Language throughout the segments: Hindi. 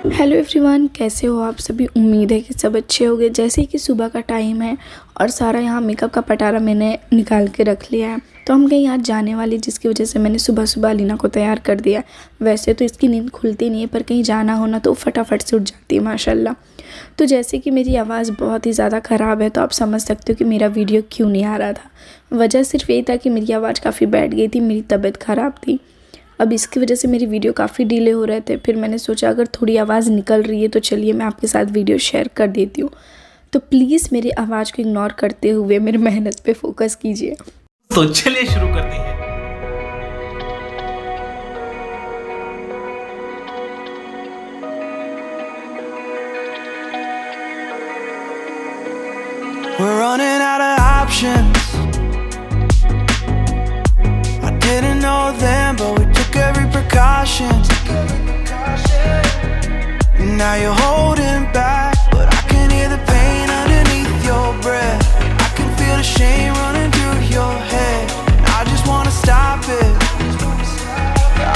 हेलो एवरीवन, कैसे हो आप सभी। उम्मीद है कि सब अच्छे होंगे। जैसे कि सुबह का टाइम है और सारा यहाँ मेकअप का पटारा मैंने निकाल के रख लिया है, तो हम कहीं आज जाने वाले, जिसकी वजह से मैंने सुबह सुबह अलीना को तैयार कर दिया। वैसे तो इसकी नींद खुलती नहीं है, पर कहीं जाना हो ना तो फटाफट से उठ जाती है माशाल्लाह। तो जैसे कि मेरी आवाज़ बहुत ही ज़्यादा ख़राब है, तो आप समझ सकते हो कि मेरा वीडियो क्यों नहीं आ रहा था। वजह सिर्फ यही था कि मेरी आवाज़ काफ़ी बैठ गई थी, मेरी तबीयत ख़राब थी। अब इसकी वजह से मेरी वीडियो काफ़ी डिले हो रहे थे। फिर मैंने सोचा अगर थोड़ी आवाज़ निकल रही है तो चलिए मैं आपके साथ वीडियो शेयर कर देती हूँ। तो प्लीज़ मेरी आवाज़ को इग्नोर करते हुए मेरी मेहनत पे फोकस कीजिए। तो चलिए शुरू करते हैं। We're running out of options. I didn't know then, but we took every precaution. Now you're holding back, but I can hear the pain underneath your breath. I can feel the shame running through your head. I just wanna stop it.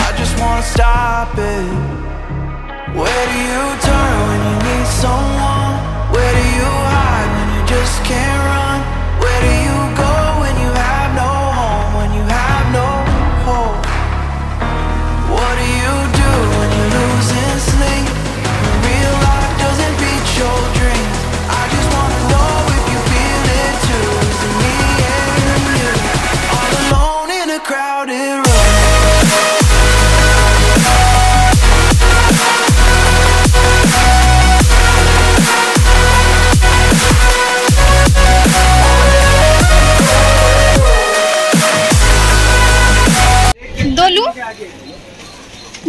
I just wanna stop it. Where do you turn when you need someone? Where do you hide when you just can't run? Where do you go when you have no home? When you have no hope? What do you do when you're losing sleep? When real life doesn't beat your dreams? I just wanna know if you feel it too. Is it me and you? All alone in a crowded room.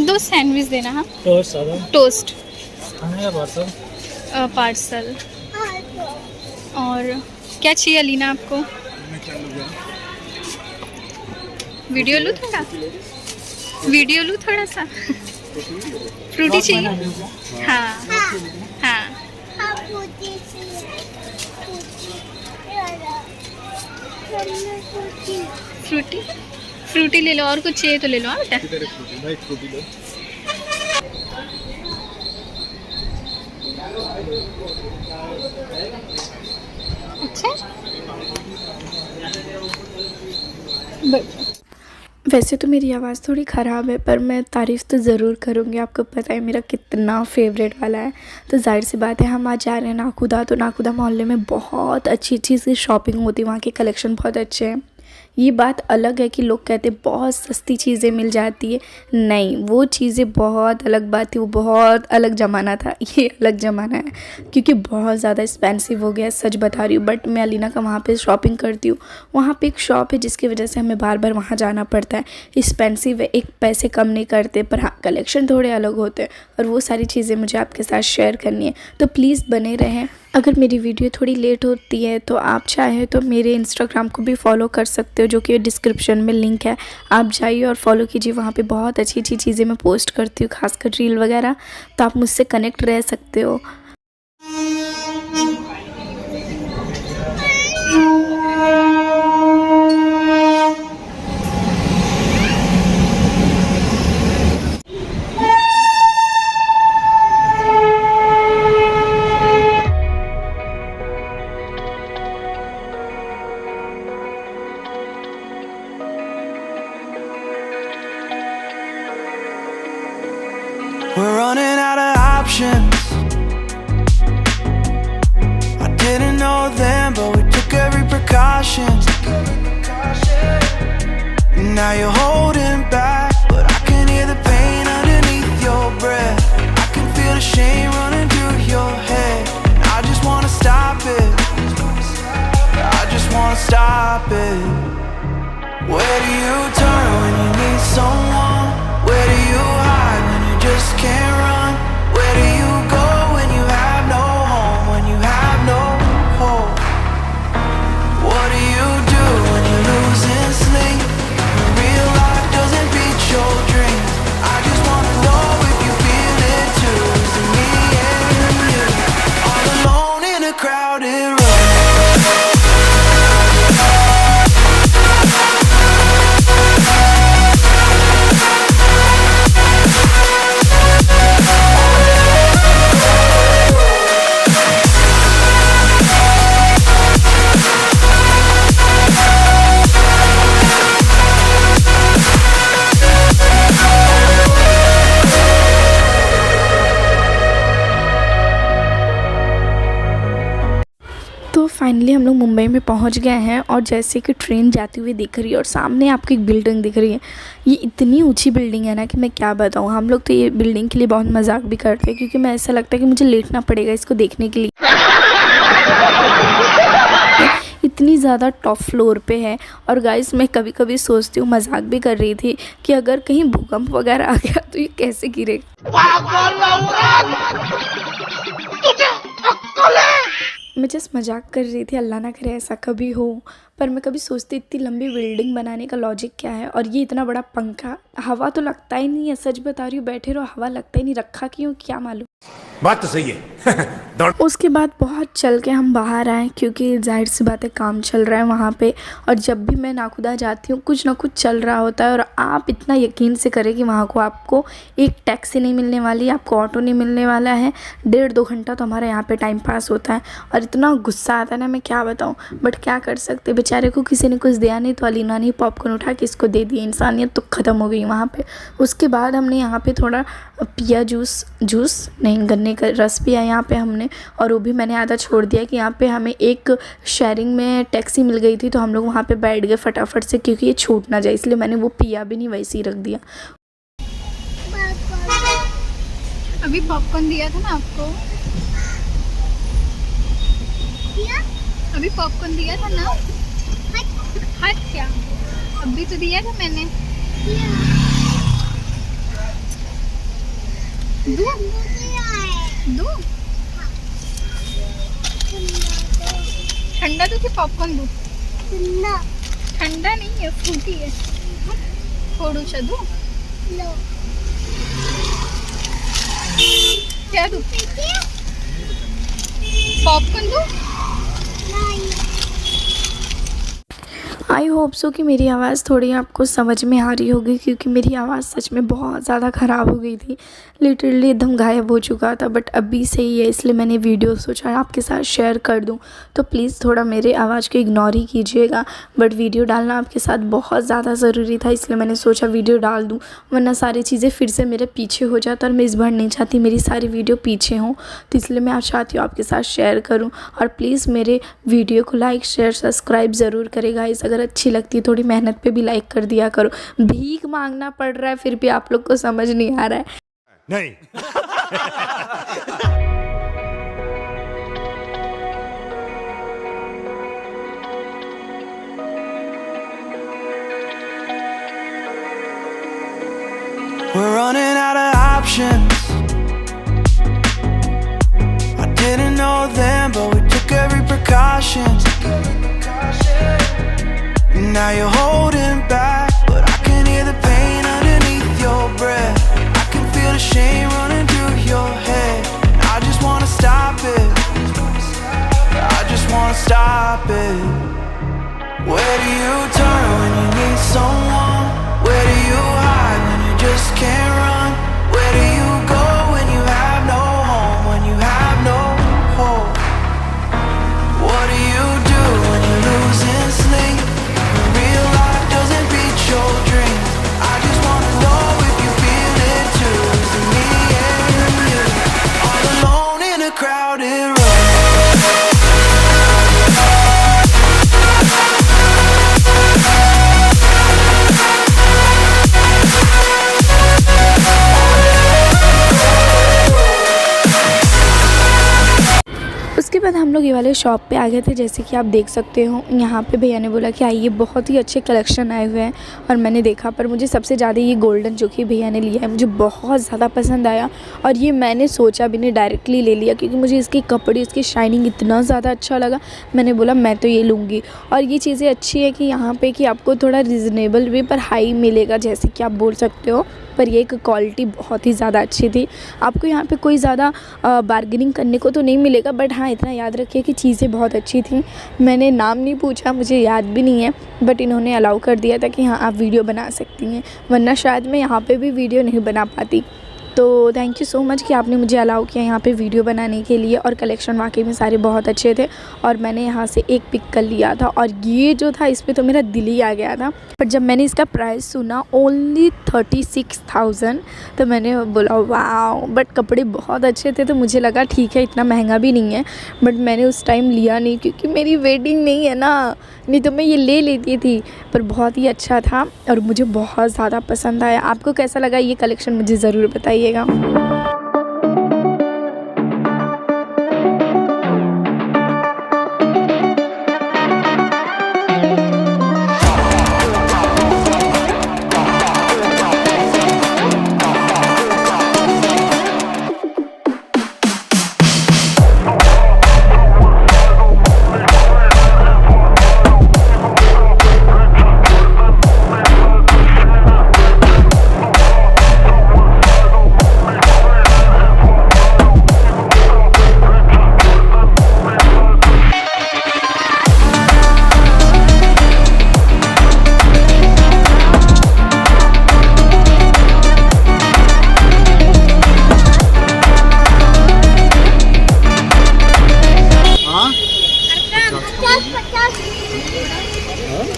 दो सैंडविच देना। हाँ, टोस्ट खाने का पार्सल। और क्या चाहिए अलीना आपको? वीडियो लूँ थोड़ा सा फ्रूटी चाहिए। हाँ हाँ, फ्रूटी ले लो। और कुछ चाहिए तो ले लो। हाँ बेटा, अच्छा। वैसे तो मेरी आवाज़ थोड़ी ख़राब है, पर मैं तारीफ़ तो ज़रूर करूँगी। आपको पता है मेरा कितना फेवरेट वाला है। तो जाहिर सी बात है, हम आज जा रहे हैं नाखुदा। तो नाखुदा मोहल्ले में बहुत अच्छी अच्छी सी शॉपिंग होती है, वहाँ के कलेक्शन बहुत अच्छे हैं। ये बात अलग है कि लोग कहते हैं बहुत सस्ती चीज़ें मिल जाती है। नहीं, वो चीज़ें बहुत अलग बात थी। वो बहुत अलग ज़माना था, ये अलग ज़माना है, क्योंकि बहुत ज़्यादा एक्सपेंसिव हो गया है, सच बता रही हूँ। बट मैं अलीना का वहाँ पे शॉपिंग करती हूँ। वहाँ पे एक शॉप है जिसकी वजह से हमें बार बार वहाँ जाना पड़ता है। एक्सपेंसिव है, एक पैसे कम नहीं करते, पर हाँ कलेक्शन थोड़े अलग होते हैं, और वो सारी चीज़ें मुझे आपके साथ शेयर करनी है। तो प्लीज़ बने रहें। अगर मेरी वीडियो थोड़ी लेट होती है तो आप चाहें तो मेरे इंस्टाग्राम को भी फॉलो कर सकते हो, जो कि डिस्क्रिप्शन में लिंक है। आप जाइए और फॉलो कीजिए। वहाँ पे बहुत अच्छी अच्छी चीज़ें मैं पोस्ट करती हूँ, खासकर रील वगैरह, तो आप मुझसे कनेक्ट रह सकते हो। We're running out of options. I didn't know then, but we took every precaution. Now you're holding back, but I can hear the pain underneath your breath. I can feel the shame running through your head. I just wanna stop it. I just wanna stop it. Where do you turn when you need someone? Where do you hide when you just can't run? Where do you go when you have no home? When you have no hope? What do you do when you're losing sleep? When real life doesn't beat your dreams? I just wanna know if you feel it too. Is it me and you? All alone in a crowded room. Finally हम लोग मुंबई में पहुंच गए हैं और जैसे कि ट्रेन जाती हुई दिख रही है और सामने आपको एक बिल्डिंग दिख रही है। ये इतनी ऊंची बिल्डिंग है ना कि मैं क्या बताऊं। हम लोग तो ये बिल्डिंग के लिए बहुत मजाक भी करते हैं क्योंकि मैं ऐसा लगता है कि मुझे लेटना पड़ेगा इसको देखने के लिए। इतनी ज़्यादा टॉप फ्लोर पे है। और गाइस मैं कभी कभी सोचती हूँ, मजाक भी कर रही थी कि अगर कहीं भूकंप वगैरह आ गया तो ये कैसे गिरेगा। मैं जस्ट मजाक कर रही थी, अल्लाह ना करे ऐसा कभी हो। पर मैं कभी सोचती इतनी लंबी बिल्डिंग बनाने का लॉजिक क्या है। और ये इतना बड़ा पंखा, हवा तो लगता ही नहीं है। सच बता रही हूँ, बैठे रहो हवा लगता ही नहीं, रखा क्यों क्या मालूम। बात तो सही है। उसके बाद बहुत चल के हम बाहर आए क्योंकि जाहिर सी बात है काम चल रहा है वहाँ पे। और जब भी मैं नाखुदा जाती हूँ कुछ ना कुछ चल रहा होता है। और आप इतना यकीन से करें कि वहाँ को आपको एक टैक्सी नहीं मिलने वाली, आपको ऑटो नहीं मिलने वाला है। 1.5-2 घंटा तो हमारे यहाँ पे टाइम पास होता है। और इतना गुस्सा आता है ना, मैं क्या बताऊँ। बट क्या कर सकते, बेचारे को किसी ने कुछ दिया नहीं तो अलीना ने पॉपकॉर्न उठा के इसको दे दिया। इंसानियत तो ख़त्म हो गई वहाँ पे। उसके बाद हमने यहाँ पे थोड़ा पिया, जूस नहीं, गन्ने का रस पिया यहाँ पे हमने। और वो भी मैंने आधा छोड़ दिया कि यहाँ पे हमें एक शेयरिंग में टैक्सी मिल गई थी तो हम लोग वहाँ पे बैठ गए फटाफट से क्योंकि ये छूट ना जाए, इसलिए मैंने वो पिया भी नहीं, वैसे ही रख दिया। अभी पॉपकॉर्न दिया था ना आपको, अभी पॉपकॉर्न दिया था ना। हट क्या, अभी तो दिया था मैंने। दूं? ठंडा तो कि पॉपकॉर्न दूं? ठंडा नहीं है, फ्रूटी है। थोड़ा सा दूं? क्या दूं? पॉपकॉर्न दूं? आई होप सो कि मेरी आवाज़ थोड़ी आपको समझ में आ रही होगी क्योंकि मेरी आवाज़ सच में बहुत ज़्यादा ख़राब हो गई थी। लिटरली एकदम गायब हो चुका था। बट अभी सही है, इसलिए मैंने वीडियो सोचा आपके साथ शेयर कर दूं। तो प्लीज़ थोड़ा मेरे आवाज़ को इग्नोर ही कीजिएगा। बट वीडियो डालना आपके साथ बहुत ज़्यादा ज़रूरी था, इसलिए मैंने सोचा वीडियो डाल दूँ, वरना सारी चीज़ें फिर से मेरे पीछे हो जाता। और मैं इस बार नहीं चाहती मेरी सारी वीडियो पीछे हों, तो इसलिए मैं आज चाहती हूँ आपके साथ शेयर करूँ। और प्लीज़ मेरे वीडियो को लाइक, शेयर, सब्सक्राइब ज़रूर करेगा। अगर अच्छी लगती है थोड़ी मेहनत पे भी लाइक कर दिया करो। भीख मांगना पड़ रहा है फिर भी आप लोग को समझ नहीं आ रहा है। नहीं। We're running out of options. I didn't know them, but we took every precaution. Now you're holding back, but I can hear the pain underneath your breath. I can feel the shame running through your head. I just wanna stop it. I just wanna stop it. Where do you turn when you need someone? Where do you hide when you just can't run? Where do you go when you have no home? When you have no hope? What do you do when you're losing sleep? When real life doesn't beat your dreams. I just wanna know if you feel it too. Is it me and you? All alone in a crowded room. उसके बाद हम लोग ये वाले शॉप पे आ गए थे। जैसे कि आप देख सकते हो, यहाँ पे भैया ने बोला कि आइए, बहुत ही अच्छे कलेक्शन आए हुए हैं। और मैंने देखा, पर मुझे सबसे ज़्यादा ये गोल्डन जो कि भैया ने लिया है मुझे बहुत ज़्यादा पसंद आया। और ये मैंने सोचा भी नहीं, डायरेक्टली ले लिया क्योंकि मुझे इसकी कपड़े, इसकी शाइनिंग इतना ज़्यादा अच्छा लगा। मैंने बोला मैं तो ये लूँगी। और ये चीज़ें अच्छी है कि यहाँ पर कि आपको थोड़ा रिजनेबल भी पर हाई मिलेगा, जैसे कि आप बोल सकते हो। पर ये एक क्वालिटी बहुत ही ज़्यादा अच्छी थी। आपको यहाँ पे कोई ज़्यादा बार्गेनिंग करने को तो नहीं मिलेगा, बट हाँ इतना याद रखिए कि चीज़ें बहुत अच्छी थी। मैंने नाम नहीं पूछा, मुझे याद भी नहीं है, बट इन्होंने अलाउ कर दिया था कि हाँ आप वीडियो बना सकती हैं, वरना शायद मैं यहाँ पे भी वीडियो नहीं बना पाती। तो थैंक यू सो मच कि आपने मुझे अलाउ किया यहाँ पे वीडियो बनाने के लिए। और कलेक्शन वाकई में सारे बहुत अच्छे थे और मैंने यहाँ से एक पिक कर लिया था और ये जो था इस पर तो मेरा दिल ही आ गया था। पर जब मैंने इसका प्राइस सुना ओनली 36,000 तो मैंने बोला वाह। बट कपड़े बहुत अच्छे थे तो मुझे लगा ठीक है इतना महंगा भी नहीं है, बट मैंने उस टाइम लिया नहीं क्योंकि मेरी वेडिंग नहीं है ना, नहीं तो मैं ये ले लेती थी। पर बहुत ही अच्छा था और मुझे बहुत ज़्यादा पसंद आया। आपको कैसा लगा ये कलेक्शन मुझे ज़रूर बताइएगा।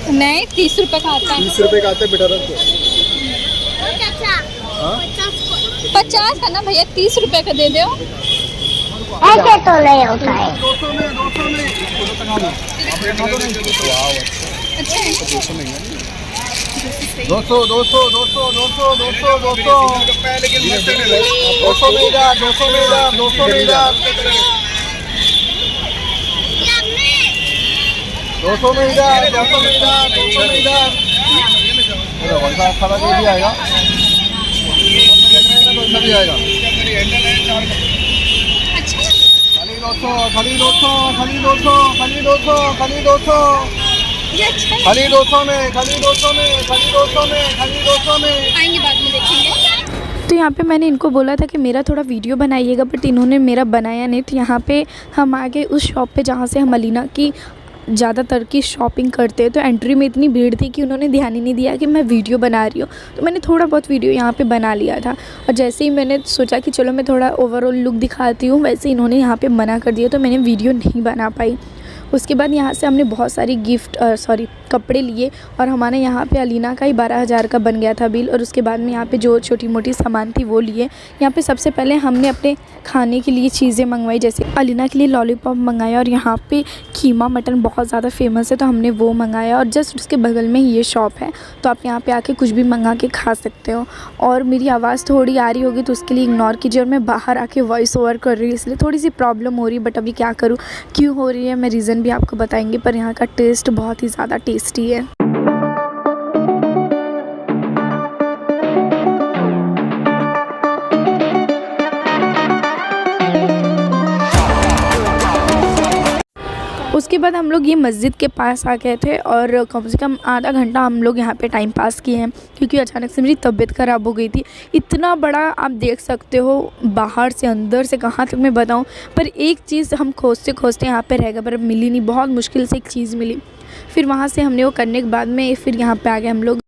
नहीं 30 रुपए का आता है। 30 रुपए का आता है बेटा रख दो। 50 है ना भैया, 30 रुपए का दे दो। ऐसे तो नहीं होता है। 200 में 200 में अच्छा है। 200 में 200 200 200 200 200 200 200 में इधर 200 में इधर 200 में इधर 200 में इधर 200 में इधर 200 में इधर वैसा खाना दे दिया आएगा, वैसा भी आएगा। खाली 200 खाली 200 खाली 200 खाली 200 खाली 200 ये अच्छा है। खाली 200 में खाली 200 में खाली 200 में खाली 200 में। आएंगे बाद में देखेंगे। तो यहाँ पे मैंने इनको बोला था कि मेरा थोड़ा वीडियो बनाइएगा, बट इन्होंने मेरा बनाया नहीं। तो यहाँ पे हम आ गए उस शॉप पे जहाँ से हम अलीना की ज़्यादातर की शॉपिंग करते हैं। तो एंट्री में इतनी भीड़ थी कि उन्होंने ध्यान ही नहीं दिया कि मैं वीडियो बना रही हूँ। तो मैंने थोड़ा बहुत वीडियो यहाँ पे बना लिया था और जैसे ही मैंने सोचा कि चलो मैं थोड़ा ओवरऑल लुक दिखाती हूँ, वैसे इन्होंने यहाँ पे मना कर दिया तो मैंने वीडियो नहीं बना पाई। उसके बाद यहाँ से हमने बहुत सारी कपड़े लिए और हमारे यहाँ पे अलीना का ही 12,000 का बन गया था बिल। और उसके बाद में यहाँ पे जो छोटी मोटी सामान थी वो लिए। यहाँ पे सबसे पहले हमने अपने खाने के लिए चीज़ें मंगवाई, जैसे अलीना के लिए लॉलीपॉप मंगाया और यहाँ पे कीमा मटन बहुत ज़्यादा फेमस है तो हमने वो मंगाया। और जस्ट उसके बगल में ही ये शॉप है तो आप यहाँ पर आके कुछ भी मंगा के खा सकते हो। और मेरी आवाज़ थोड़ी आ रही होगी तो उसके लिए इग्नोर कीजिए। और मैं बाहर आके वॉइस ओवर कर रही हूँ इसलिए थोड़ी सी प्रॉब्लम हो रही है, बट अभी क्या करूँ, क्यों हो रही है मैं रीज़न भी आपको बताएंगे। पर यहाँ का टेस्ट बहुत ही ज़्यादा टेस्टी है। उसके बाद हम लोग ये मस्जिद के पास आ गए थे और कम से कम आधा घंटा हम लोग यहाँ पे टाइम पास किए हैं क्योंकि अचानक से मेरी तबीयत ख़राब हो गई थी। इतना बड़ा आप देख सकते हो, बाहर से अंदर से कहाँ तक मैं बताऊँ। पर एक चीज़ हम खोजते खोजते यहाँ पे रह गए पर मिली नहीं, बहुत मुश्किल से एक चीज़ मिली। फिर वहाँ से हमने वो करने के बाद में फिर यहाँ पे आ गए हम लोग।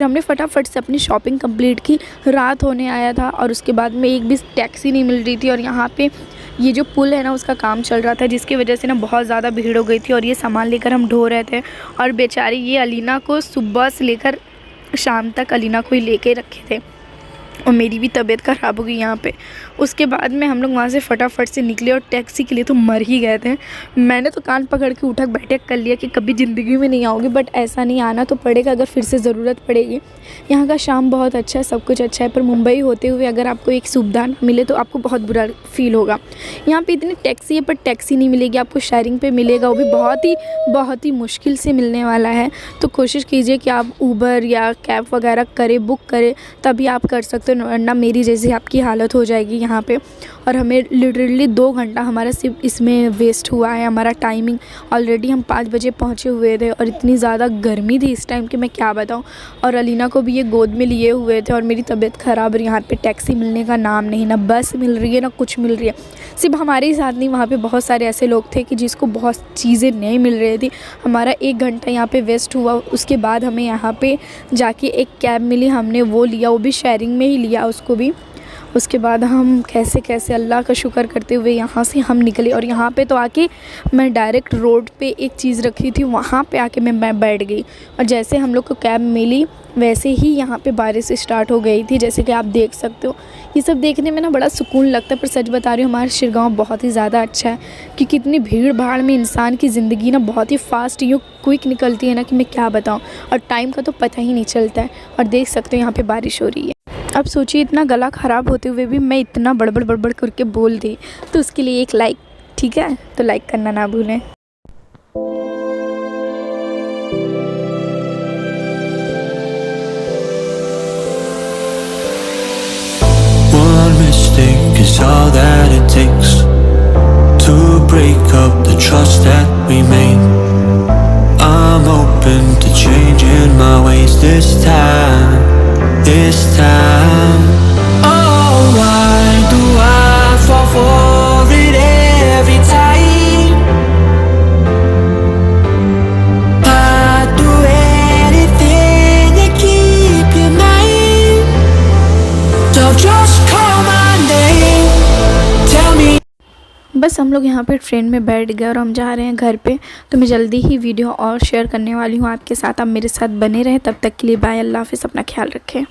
हमने फटाफट से अपनी शॉपिंग कंप्लीट की। रात होने आया था और उसके बाद में एक भी टैक्सी नहीं मिल रही थी। और यहाँ पे ये जो पुल है ना उसका काम चल रहा था जिसकी वजह से ना बहुत ज़्यादा भीड़ हो गई थी। और ये सामान लेकर हम ढो रहे थे और बेचारी ये अलीना को सुबह से लेकर शाम तक अलीना को ही लेके रखे थे और मेरी भी तबीयत ख़राब हो गई यहाँ पे। उसके बाद में हम लोग वहाँ से फटाफट से निकले और टैक्सी के लिए तो मर ही गए थे। मैंने तो कान पकड़ के उठक बैठक कर लिया कि कभी ज़िंदगी में नहीं आऊँगी, बट ऐसा नहीं, आना तो पड़ेगा अगर फिर से ज़रूरत पड़ेगी। यहाँ का शाम बहुत अच्छा है, सब कुछ अच्छा है, पर मुंबई होते हुए अगर आपको एक सुविधा ना मिले तो आपको बहुत बुरा फील होगा। यहाँ पर इतनी टैक्सी है पर टैक्सी नहीं मिलेगी, आपको शेयरिंग पर मिलेगा, वो भी बहुत ही मुश्किल से मिलने वाला है। तो कोशिश कीजिए कि आप ऊबर या कैब वगैरह करें, बुक करें, तभी आप कर सकते हो, वरना मेरी जैसी आपकी हालत हो जाएगी यहाँ पे, और हमें लिटरली 2 घंटा हमारा सिर्फ इसमें वेस्ट हुआ है। हमारा टाइमिंग ऑलरेडी हम 5 बजे पहुँचे हुए थे और इतनी ज़्यादा गर्मी थी इस टाइम कि मैं क्या बताऊँ। और अलीना को भी ये गोद में लिए हुए थे और मेरी तबीयत ख़राब, और यहाँ पे टैक्सी मिलने का नाम नहीं, ना बस मिल रही है ना कुछ मिल रही है। सिर्फ हमारे ही साथ नहीं, वहाँ पे बहुत सारे ऐसे लोग थे कि जिसको बहुत चीज़ें नहीं मिल रही थी। हमारा 1 घंटा यहाँ पे वेस्ट हुआ। उसके बाद हमें यहाँ पे जाके एक कैब मिली, हमने वो लिया, वो भी शेयरिंग में ही लिया उसको भी। उसके बाद हम कैसे कैसे अल्लाह का शुक्र करते हुए यहाँ से हम निकले। और यहाँ पे तो आके मैं डायरेक्ट रोड पे एक चीज़ रखी थी, वहाँ पे आके मैं बैठ गई। और जैसे हम लोग को कैब मिली वैसे ही यहाँ पे बारिश स्टार्ट हो गई थी, जैसे कि आप देख सकते हो। ये सब देखने में ना बड़ा सुकून लगता है। पर सच बता रही हूँ, हमारा शिरगांव बहुत ही ज़्यादा अच्छा है, क्योंकि इतनी भीड़ भाड़ में इंसान की ज़िंदगी ना बहुत ही फास्ट यूँ क्विक निकलती है ना कि मैं क्या बताऊँ। और टाइम का तो पता ही नहीं चलता है। और देख सकते हो यहाँ पर बारिश हो रही है। अब सोचिए, इतना गला ख़राब होते हुए भी मैं इतना बड़बड़ करके बोल दी, तो उसके लिए एक लाइक, ठीक है? तो लाइक करना ना भूलें। One mistake is all that it takes to break up the trust that we made. I'm open to changing my ways this time. Oh, why do I fall for it every time? I'd do anything to keep you mine. So just call my name, tell me. बस हम लोग यहाँ पे ट्रेन में बैठ गए और हम जा रहे हैं घर पे। तो मैं जल्दी ही वीडियो और शेयर करने वाली हूँ आपके साथ। आप मेरे साथ बने रहें। तब तक के लिए बाय, अल्लाह हाफ़िज़, अपना ख्याल रखें।